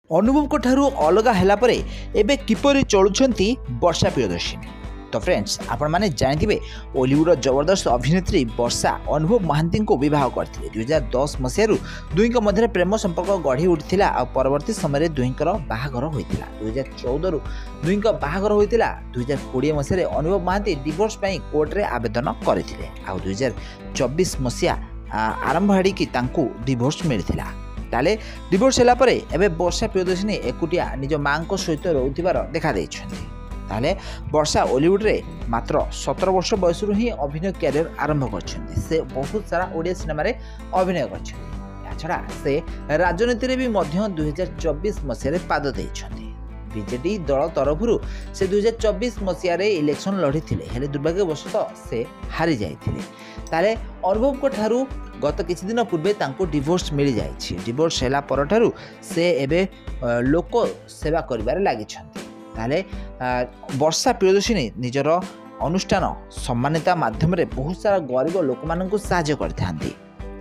ଅନୁଭବଙ୍କ ଠାରୁ ଅଲଗା ହେଲା ପରେ ଏବେ କିପରି ଚଳୁଛନ୍ତି ବର୍ଷା ପ୍ରିୟଦର୍ଶିନୀ। ତ ଫ୍ରେଣ୍ଡସ୍, ଆପଣମାନେ ଜାଣିଥିବେ ଓଲିଉଡ଼ର ଜବରଦସ୍ତ ଅଭିନେତ୍ରୀ ବର୍ଷା ଅନୁଭବ ମହାନ୍ତିଙ୍କୁ ବିବାହ କରିଥିଲେ। 2010 ମସିହାରୁ ଦୁହିଁଙ୍କ ମଧ୍ୟରେ ପ୍ରେମ ସମ୍ପର୍କ ଗଢ଼ି ଉଠିଥିଲା ଆଉ ପରବର୍ତ୍ତୀ ସମୟରେ ଦୁହିଁଙ୍କର ବାହାଘର ହୋଇଥିଲା। 2014ରୁ ଦୁହିଁଙ୍କ ବାହାଘର ହୋଇଥିଲା। 2020 ମସିହାରେ ଅନୁଭବ ମହାନ୍ତି ଡିଭୋର୍ସ ପାଇଁ କୋର୍ଟରେ ଆବେଦନ କରିଥିଲେ ଆଉ 2024 ମସିହା ଆରମ୍ଭ ଆଡ଼ିକି ତାଙ୍କୁ ଡିଭୋର୍ସ ମିଳିଥିଲା। ତାହେଲେ ଡିଭୋର୍ସ ହେଲା ପରେ ଏବେ ବର୍ଷା ପ୍ରିୟଦର୍ଶିନୀ ଏକୁଟିଆ ନିଜ ମାଙ୍କ ସହିତ ରହୁଥିବାର ଦେଖାଦେଇଛନ୍ତି। ତାହେଲେ ବର୍ଷା ଓଲିଉଡ଼ରେ ମାତ୍ର 17 ବର୍ଷ ବୟସରୁ ହିଁ ଅଭିନୟ କ୍ୟାରିୟର ଆରମ୍ଭ କରିଛନ୍ତି। ସେ ବହୁତ ସାରା ଓଡ଼ିଆ ସିନେମାରେ ଅଭିନୟ କରିଛନ୍ତି। ଏହାଛଡ଼ା ସେ ରାଜନୀତିରେ ବି ମଧ୍ୟ 2024 ମସିହାରେ ପାଦ ଦେଇଛନ୍ତି। ବିଜେଡି ଦଳ ତରଫରୁ ସେ 2024 ମସିହାରେ ଇଲେକ୍ସନ ଲଢ଼ିଥିଲେ, ହେଲେ ଦୁର୍ଭାଗ୍ୟବଶତଃ ସେ ହାରିଯାଇଥିଲେ। ତାହେଲେ ଅନୁଭବଙ୍କ ଠାରୁ ଗତ କିଛି ଦିନ ପୂର୍ବେ ତାଙ୍କୁ ଡିଭୋର୍ସ ମିଳିଯାଇଛି। ଡିଭୋର୍ସ ହେଲା ପରଠାରୁ ସେ ଏବେ ଲୋକ ସେବା କରିବାରେ ଲାଗିଛନ୍ତି। ତାହେଲେ ବର୍ଷା ପ୍ରିୟଦର୍ଶିନୀ ନିଜର ଅନୁଷ୍ଠାନ ସମ୍ମାନିତା ମାଧ୍ୟମରେ ବହୁତ ସାରା ଗରିବ ଲୋକମାନଙ୍କୁ ସାହାଯ୍ୟ କରିଥାନ୍ତି।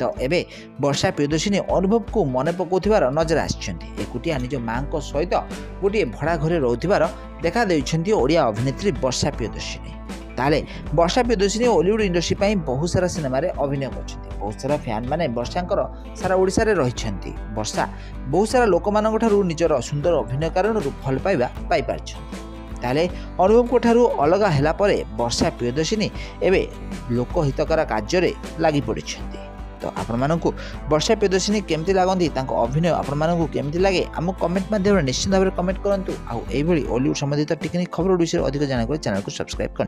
ତ ଏବେ ବର୍ଷା ପ୍ରିୟଦର୍ଶିନୀ ଅନୁଭବକୁ ମନେ ପକାଉଥିବାର ନଜର ଆସିଛନ୍ତି। ଏକୁଟିଆ ନିଜ ମାଙ୍କ ସହିତ ଗୋଟିଏ ଭଡ଼ା ଘରେ ରହୁଥିବାର ଦେଖାଦେଇଛନ୍ତି ଓଡ଼ିଆ ଅଭିନେତ୍ରୀ ବର୍ଷା ପ୍ରିୟଦର୍ଶିନୀ। ତାହେଲେ ବର୍ଷା ପ୍ରିୟଦର୍ଶିନୀ ଓଲିଉଡ଼ ଇଣ୍ଡଷ୍ଟ୍ରି ପାଇଁ ବହୁତ ସାରା ସିନେମାରେ ଅଭିନୟ କରିଛନ୍ତି। ବହୁତ ସାରା ଫ୍ୟାନ୍ ମାନେ ବର୍ଷାଙ୍କର ସାରା ଓଡ଼ିଶାରେ ରହିଛନ୍ତି। ବର୍ଷା ବହୁତ ସାରା ଲୋକମାନଙ୍କ ଠାରୁ ନିଜର ସୁନ୍ଦର ଅଭିନୟ କାରଣରୁ ଭଲ ପାଇବା ପାଇପାରିଛନ୍ତି। ତାହେଲେ ଅନୁଭବଙ୍କ ଠାରୁ ଅଲଗା ହେଲା ପରେ ବର୍ଷା ପ୍ରିୟଦର୍ଶିନୀ ଏବେ ଲୋକହିତକର କାର୍ଯ୍ୟରେ ଲାଗି ପଡ଼ିଛନ୍ତି। ତ ଆପଣମାନଙ୍କୁ ବର୍ଷା ପ୍ରିୟଦର୍ଶିନୀ କେମିତି ଲାଗନ୍ତି, ତାଙ୍କ ଅଭିନୟ ଆପଣମାନଙ୍କୁ କେମିତି ଲାଗେ, ଆମକୁ କମେଣ୍ଟ ମାଧ୍ୟମରେ ନିଶ୍ଚିତ ଭାବରେ କମେଣ୍ଟ କରନ୍ତୁ। ଆଉ ଏଇଭଳି ଓଲିଉଡ଼ ସମ୍ବନ୍ଧିତ ଟେକ୍ନିକ୍ ଖବର ବିଷୟରେ ଅଧିକ ଜାଣିବାକୁ ଚ୍ୟାନେଲକୁ ସବସ୍କ୍ରାଇବ୍ କରନ୍ତୁ।